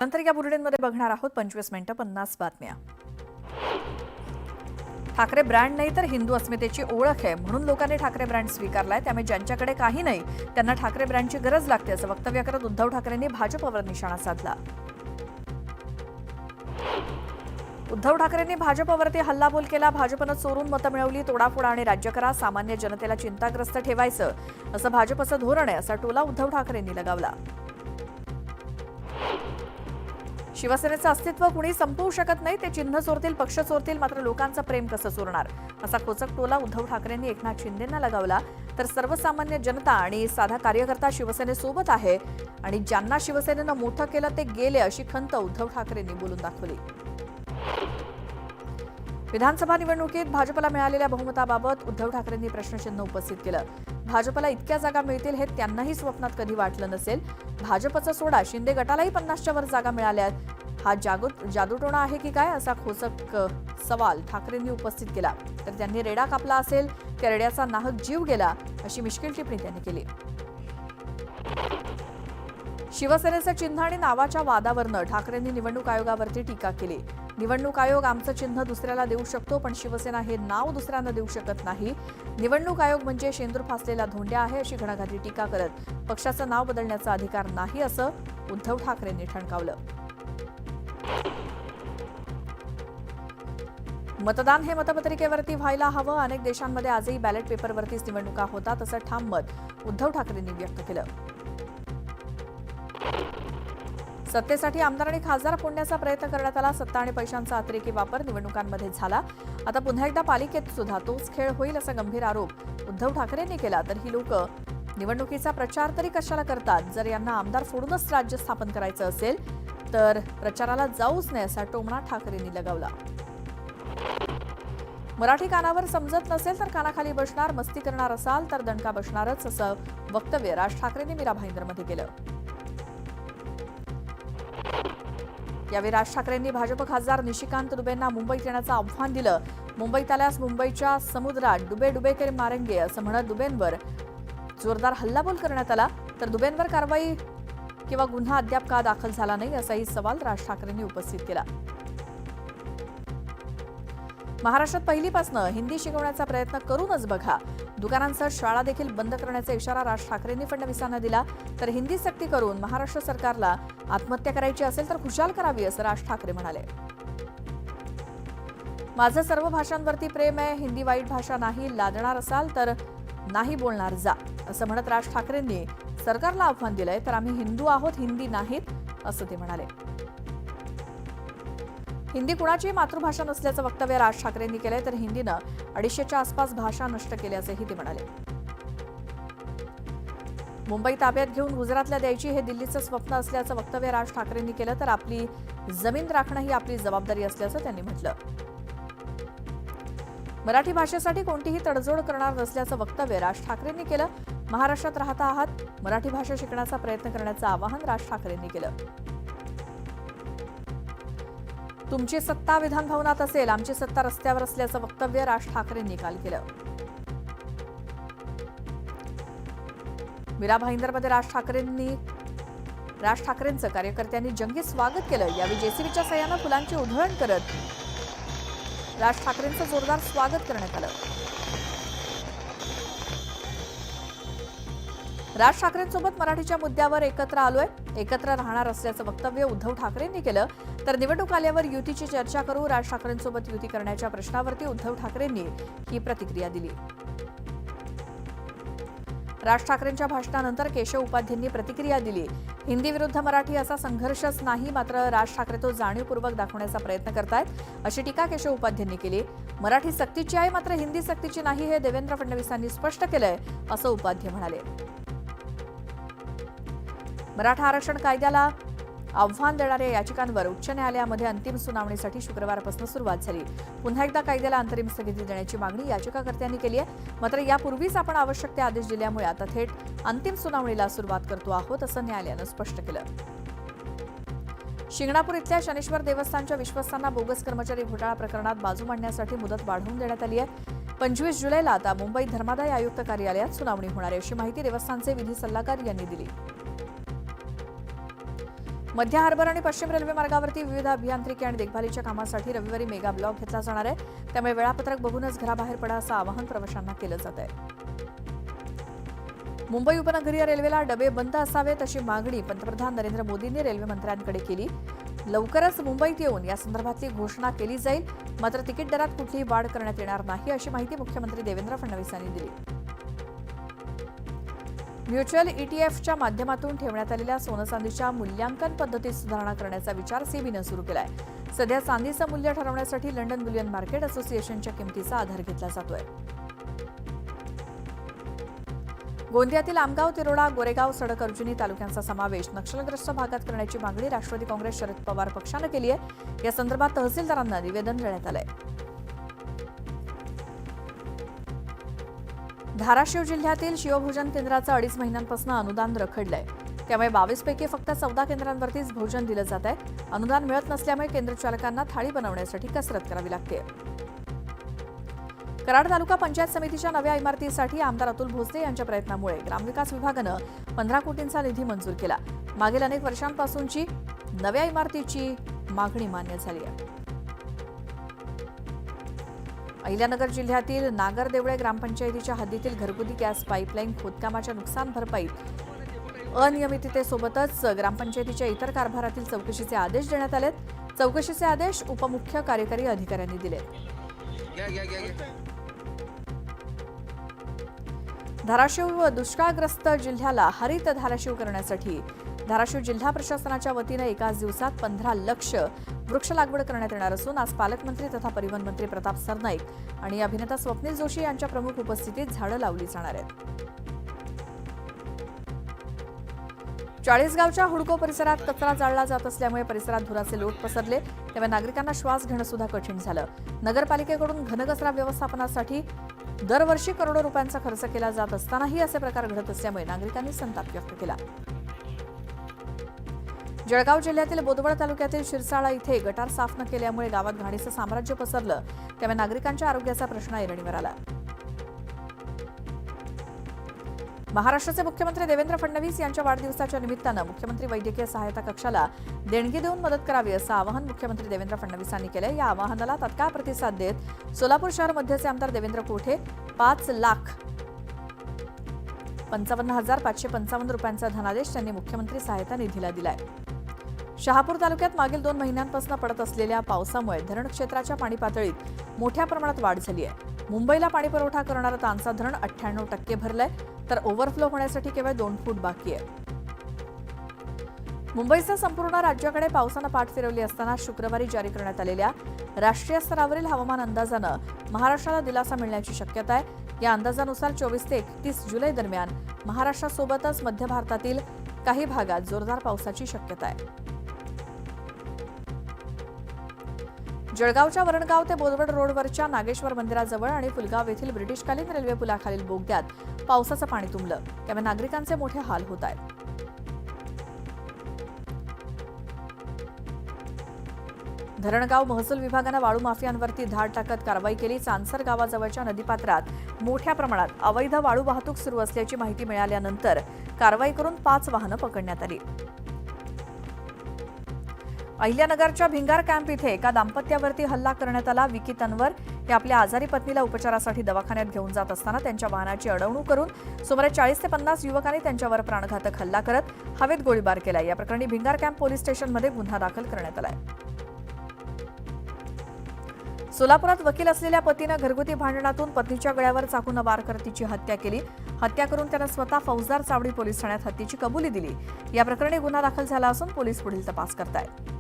नंतर या बुलेटिनमध्ये बघणार आहोत 25 मिनिटं 50 बातम्या. ठाकरे ब्रँड नाही तर हिंदू अस्मितेची ओळख आहे म्हणून लोकांनी ठाकरे ब्रँड स्वीकारलाय. त्यामुळे ज्यांच्याकडे काही नाही त्यांना ठाकरे ब्रँडची गरज लागते असं वक्तव्य करत उद्धव ठाकरेंनी भाजपवर निशाणा साधला. उद्धव ठाकरेंनी भाजपवरती हल्लाबोल केला. भाजपनं चोरून मतं मिळवली, तोडाफोड आणि राज्य करा, सामान्य जनतेला चिंताग्रस्त ठेवायचं असं भाजपचं धोरण आहे असा टोला उद्धव ठाकरेंनी लगावला. शिवसेनेचं अस्तित्व कुणी संपवू शकत नाही. ते चिन्ह चोरतील, पक्ष चोरतील, मात्र लोकांचं प्रेम कसं चोरणार असा खोचक टोला उद्धव ठाकरेंनी एकनाथ शिंदेंना लगावला. तर सर्वसामान्य जनता आणि साधा कार्यकर्ता शिवसेनेसोबत आहे आणि ज्यांना शिवसेनेनं मोठं केलं ते गेले अशी खंत उद्धव ठाकरेंनी बोलून दाखवली. विधानसभा निवडणुकीत भाजपला मिळालेल्या बहुमताबाबत उद्धव ठाकरेंनी प्रश्नचिन्ह उपस्थित केलं. भाजपला इतक्या जागा मिळतील हे त्यांनाही स्वप्नात कधी वाटलं नसेल. भाजपचा सोडा शिंदे गटालाही 50च्या वर जागा मिळाल्यात. हा जादूटोणा आहे की काय असा खोचक सवाल ठाकरेंनी उपस्थित केला. तर त्यांनी रेडा कापला असेल, त्या रेड्याचा नाहक जीव गेला अशी मिश्किल टिप्पणी त्यांनी केली. शिवसेनेचं चिन्ह आणि नावाच्या वादावरनं ठाकरेंनी निवडणूक आयोगावरती टीका केली. निवडणूक आयोग आमचं चिन्ह दुसऱ्याला देऊ शकतो पण शिवसेना हे नाव दुसऱ्यांना देऊ शकत नाही. निवडणूक आयोग म्हणजे शेंदूर फासलेला धोंड्या आहे अशी घणाघाती टीका करत पक्षाचं नाव बदलण्याचा अधिकार नाही असं उद्धव ठाकरेंनी ठणकावलं. मतदान हे मतपत्रिकेवरती व्हायला हवं. अनेक देशांमध्ये आजही बॅलेट पेपरवरतीच निवडणुका होतात असं ठाम मत उद्धव ठाकरेंनी व्यक्त केलं. सत्तेसाठी आमदार आणि खासदार फोडण्याचा प्रयत्न करण्यात आला. सत्ता आणि पैशांचा अतिरेकी वापर निवडणुकांमध्ये झाला. आता पुन्हा एकदा पालिकेत सुद्धा तोच खेळ होईल असा गंभीर आरोप उद्धव ठाकरेंनी केला. तर ही लोक निवडणुकीचा प्रचार तरी कशाला करतात? जर यांना आमदार फोडूनच राज्य स्थापन करायचं असेल तर प्रचाराला जाऊच नये असा टोमणा ठाकरेंनी लगावला. मराठी कानावर समजत नसेल तर कानाखाली बसणार, मस्ती करणार असाल तर दणका बसणारच असं वक्तव्य राज ठाकरेंनी मीरा भाईंदरमध्ये केलं. यावेळी राज ठाकरेंनी भाजप खासदार निशिकांत दुबेंना मुंबईत येण्याचं आव्हान दिलं. मुंबईत आल्यास मुंबईच्या समुद्रात डुबे डुबे के मारेंगे असं म्हणत दुबेंवर जोरदार हल्लाबोल करण्यात आला. तर दुबेंवर कारवाई किंवा गुन्हा अद्याप का दाखल झाला नाही असाही सवाल राज ठाकरेंनी उपस्थित केला. महाराष्ट्रात पहिलीपासून हिंदी शिकवण्याचा प्रयत्न करूनच बघा. दुकानांसह शाळा देखील बंद करण्याचा इशारा राज ठाकरेंनी फडणवीसांना दिला. तर हिंदी सक्ती करून महाराष्ट्र सरकारला आत्महत्या करायची असेल तर खुशाल करावी असं राज ठाकरे म्हणाले. माझं सर्व भाषांवरती प्रेम आहे. हिंदी वाईट भाषा नाही. लादणार असाल तर नाही बोलणार जा असं म्हणत राज ठाकरेंनी सरकारला आव्हान दिलंय. तर आम्ही हिंदू आहोत, हिंदी नाहीत असं ते म्हणाले. हिंदी कुणाची मातृभाषा नसल्याचं वक्तव्य राज ठाकरेंनी केलंय. तर हिंदीनं 250च्या आसपास भाषा नष्ट केल्याचंही ते म्हणाले. मुंबई ताब्यात घेऊन गुजरातला द्यायची हे दिल्लीचं स्वप्न असल्याचं वक्तव्य राज ठाकरेंनी केलं. तर आपली जमीन राखणं ही आपली जबाबदारी असल्याचं त्यांनी म्हटलं. मराठी भाषेसाठी कोणतीही तडजोड करणार नसल्याचं वक्तव्य राज ठाकरेंनी केलं. महाराष्ट्रात राहता आहात, मराठी भाषा शिकण्याचा प्रयत्न करण्याचं आवाहन राज ठाकरेंनी केलं. तुमची सत्ता विधान भवनात असेल, आमची सत्ता रस्त्यावर असल्याचं वक्तव्य राज ठाकरेंनी काल केलं. मीरा भाईंदरमध्ये राज ठाकरेंचं कार्यकर्त्यांनी जंगी स्वागत केलं. यावेळी जेसीबीच्या सहाय्यानं फुलांची उधळण करत राज ठाकरेंचं जोरदार स्वागत करण्यात आलं. राज ठाकरेंसोबत मराठीच्या मुद्द्यावर एकत्र आलोय, एकत्र राहणार असल्याचं वक्तव्य उद्धव ठाकरेंनी केलं. तर निवडणूक आल्यावर युतीची चर्चा करू. राज ठाकरेंसोबत युती करण्याच्या प्रश्नावरती उद्धव ठाकरेंनी ही प्रतिक्रिया दिली. राज ठाकरेंच्या भाषणानंतर केशव उपाध्यांनी प्रतिक्रिया दिली. हिंदी विरुद्ध मराठी असा संघर्षच नाही, मात्र राज ठाकरे तो जाणीवपूर्वक दाखवण्याचा प्रयत्न करतायत अशी टीका केशव उपाध्यांनी केली. मराठी सक्तीची आहे मात्र हिंदी सक्तीची नाही हे देवेंद्र फडणवीसांनी स्पष्ट केलंय असं उपाध्ये म्हणाले. मराठा आरक्षण कायद्याला आव्हान देणाऱ्या याचिकांवर उच्च न्यायालयामध्ये अंतिम सुनावणीसाठी शुक्रवारपासून सुरुवात झाली. पुन्हा एकदा कायद्याला अंतरिम स्थगिती देण्याची मागणी याचिकाकर्त्यांनी केली आहे. मात्र यापूर्वीच आपण आवश्यक ते आदेश दिल्यामुळे आता थेट अंतिम सुनावणीला सुरुवात करतो आहोत असं न्यायालयानं स्पष्ट केलं. शिंगणापूर इथल्या शनेश्वर देवस्थानच्या विश्वस्तांना बोगस कर्मचारी घोटाळा प्रकरणात बाजू मांडण्यासाठी मुदत वाढवून देण्यात आली आहे. 25 जुलैला आता मुंबईत धर्मादाय आयुक्त कार्यालयात सुनावणी होणार आहे अशी माहिती देवस्थानचे विधी सल्लागार यांनी दिली. मध्य हार्बर आणि पश्चिम रेल्वे मार्गावरती विविध अभियांत्रिकी आणि देखभालीच्या कामासाठी रविवारी मेगा ब्लॉक घेतला जाणार आहे. त्यामुळे वेळापत्रक बघूनच घराबाहेर पडा असं आवाहन प्रवाशांना केलं जात आहे. मुंबई उपनगरीय रेल्वेला डबे बंद असावेत अशी मागणी पंतप्रधान नरेंद्र मोदींनी रेल्वे मंत्र्यांकडे केली. लवकरच मुंबईत येऊन या संदर्भातली घोषणा केली जाईल. मात्र तिकीट दरात कुठलीही वाढ करण्यात येणार नाही अशी माहिती मुख्यमंत्री देवेंद्र फडणवीस यांनी दिली. म्युच्युअल ईटीएफच्या माध्यमातून ठेवण्यात आलेल्या सोनं चांदीच्या मूल्यांकन पद्धतीत सुधारणा करण्याचा विचार सेबीनं सुरू केलाय. सध्या चांदीचं मूल्य ठरवण्यासाठी लंडन बुलियन मार्केट असोसिएशनच्या किमतीचा आधार घेतला जातोय. गोंदियातील आमगाव, तिरोडा, गोरेगाव, सडक, अर्जुनी तालुक्यांचा समावेश नक्षलग्रस्त भागात करण्याची मागणी राष्ट्रवादी काँग्रेस शरद पवार पक्षानं केली आहे. या संदर्भात तहसीलदारांना निवेदन देण्यात आलंय. धाराशिव जिल्ह्यातील शिवभोजन केंद्राचं 2.5 महिन्यांपासून अनुदान रखडलंय. त्यामुळे 22 पैकी फक्त 14 केंद्रांवरतीच भोजन दिलं जात आहे. अनुदान मिळत नसल्यामुळे केंद्रचालकांना थाळी बनवण्यासाठी कसरत करावी लागते. कराड तालुका पंचायत समितीच्या नव्या इमारतीसाठी आमदार अतुल भोसले यांच्या प्रयत्नामुळे ग्रामविकास विभागानं 15 कोटींचा निधी मंजूर केला. मागील अनेक वर्षांपासूनची नव्या इमारतीची मागणी मान्य झाली आहे. अहिल्यानगर जिल्ह्यातील नागरदेवळे ग्रामपंचायतीच्या हद्दीतील घरगुती गॅस पाईपलाईन खोदकामाच्या नुकसान भरपाईत अनियमिततेसोबतच ग्रामपंचायतीच्या इतर कारभारातील चौकशीचे आदेश देण्यात आलेत. चौकशीचे आदेश उपमुख्य कार्यकारी अधिकाऱ्यांनी दिले. धाराशिव दुष्काळग्रस्त जिल्ह्याला हरित धाराशिव करण्यासाठी धाराशिव जिल्हा प्रशासनाच्या वतीनं एकाच दिवसात 15 लक्ष वृक्ष लागवड करण्यात येणार असून आज पालकमंत्री तथा परिवहन मंत्री प्रताप सरनाईक आणि अभिनेता स्वप्नील जोशी यांच्या प्रमुख उपस्थितीत झाडं लावली जाणार आहेत. चाळीसगावच्या हुडको परिसरात कचरा जाळला जात असल्यामुळे परिसरात धुराचे लोट पसरले. त्यामुळे नागरिकांना श्वास घेणं सुद्धा कठीण झालं. नगरपालिकेकडून घनकचरा व्यवस्थापनासाठी दरवर्षी करोडो रुपयांचा खर्च केला जात असतानाही असे प्रकार घडत असल्यामुळे नागरिकांनी संताप व्यक्त केला. जळगाव जिल्ह्यातील बोदवड तालुक्यातील शिरसाळा इथे गटार साफ न केल्यामुळे गावात घाणीचं साम्राज्य पसरलं. त्यामुळे नागरिकांच्या आरोग्याचा प्रश्न ऐरणीवर आला. महाराष्ट्राचे मुख्यमंत्री देवेंद्र फडणवीस यांच्या वाढदिवसाच्या निमित्तानं मुख्यमंत्री वैद्यकीय सहायता कक्षाला देणगी देऊन मदत करावी असं आवाहन मुख्यमंत्री देवेंद्र फडणवीस यांनी केलं. या आवाहनाला तत्काळ प्रतिसाद देत सोलापूर शहर मध्यचे आमदार देवेंद्र कोठे 5,55,555 रुपयांचा धनादेश त्यांनी मुख्यमंत्री सहायता निधीला दिलाय. शहापूर तालुक्यात मागील 2 महिन्यांपासून पडत असलेल्या पावसामुळे धरण क्षेत्राच्या पाणी पातळीत मोठ्या प्रमाणात वाढ झाली आहे. मुंबईला पाणीपुरवठा करणारं तानसा धरण 98% भरलंय, तर ओव्हरफ्लो होण्यासाठी केवळ 2 फूट बाकी आहे. मुंबईसह संपूर्ण राज्याकडे पावसानं पाठ फिरवली असताना शुक्रवारी जारी करण्यात आलेल्या राष्ट्रीय स्तरावरील हवामान अंदाजानं महाराष्ट्राला दिलासा मिळण्याची शक्यता आहे. या अंदाजानुसार 24 ते 31 जुलै दरम्यान महाराष्ट्रासोबतच मध्य भारतातील काही भागात जोरदार पावसाची शक्यता आहे. जळगावच्या वरणगाव ते बोदवड रोडवरच्या नागेश्वर मंदिराजवळ आणि फुलगाव येथील ब्रिटिशकालीन रेल्वे पुलाखालील बोगद्यात पावसाचं पाणी तुंबलं. त्यामुळे नागरिकांचे मोठे हाल होत आहेत. धरणगाव महसूल विभागानं वाळू माफियांवरती धाड टाकत कारवाई केली. चांसर गावाजवळच्या नदीपात्रात मोठ्या प्रमाणात अवैध वाळू वाहतूक सुरू असल्याची माहिती मिळाल्यानंतर कारवाई करून 5 वाहनं पकडण्यात आली. अहिल्यानगरच्या भिंगार कॅम्प इथे एका दाम्पत्यावरती हल्ला करण्यात आला. विकी तन्वर हे आपल्या आजारी पत्नीला उपचारासाठी दवाखान्यात घेऊन जात असताना त्यांच्या वाहनाची अडवणूक करून सुमारे 40 ते 50 युवकांनी त्यांच्यावर प्राणघातक हल्ला करत हवेत गोळीबार केला. या प्रकरणी भिंगार कॅम्प पोलीस स्टेशनमध्ये गुन्हा दाखल करण्यात आलाय. सोलापुरात वकील असलेल्या पतीनं घरगुती भांडणातून पत्नीच्या गळ्यावर चाकूनं वार करत तिची हत्या केली. हत्या करून त्यानं स्वतः फौजदार चावडी पोलीस ठाण्यात हत्येची कबुली दिली. या प्रकरणी गुन्हा दाखल झाला असून पोलीस पुढील तपास करतायत.